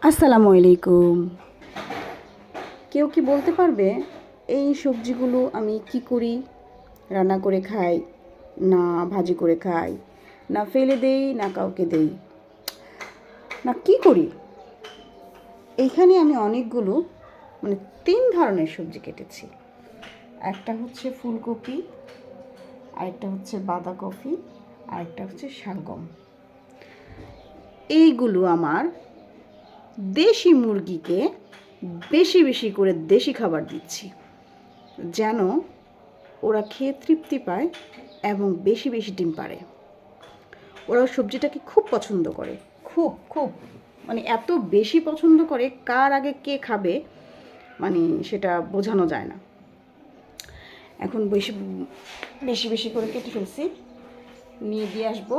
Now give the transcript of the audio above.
আসসালামু আলাইকুম। কেউ কি বলতে পারবে এই সবজিগুলো আমি কি করি? রান্না করে খাই, না ভাজি করে খাই, না ফেলে দেই, না কাউকে দেই, না কি করি? এইখানে আমি অনেকগুলো মানে 3 ধরনের সবজি কেটেছি। একটা হচ্ছে ফুলকপি, আরেকটা হচ্ছে বাঁধাকপি, আরেকটা হচ্ছে শালগম। এইগুলো আমার দেশি মুরগিকে বেশি বেশি করে দেশি খাবার দিচ্ছি, যেন ওরা খেয়ে তৃপ্তি পায় এবং বেশি বেশি ডিম পাড়ে। ওরা সবজিটাকে খুব পছন্দ করে, খুব খুব মানে এত বেশি পছন্দ করে, কার আগে কে খাবে মানে সেটা বোঝানো যায় না। এখন বেশি বেশি বেশি করে কেটে ফেলছি, নিয়ে দিয়ে আসবো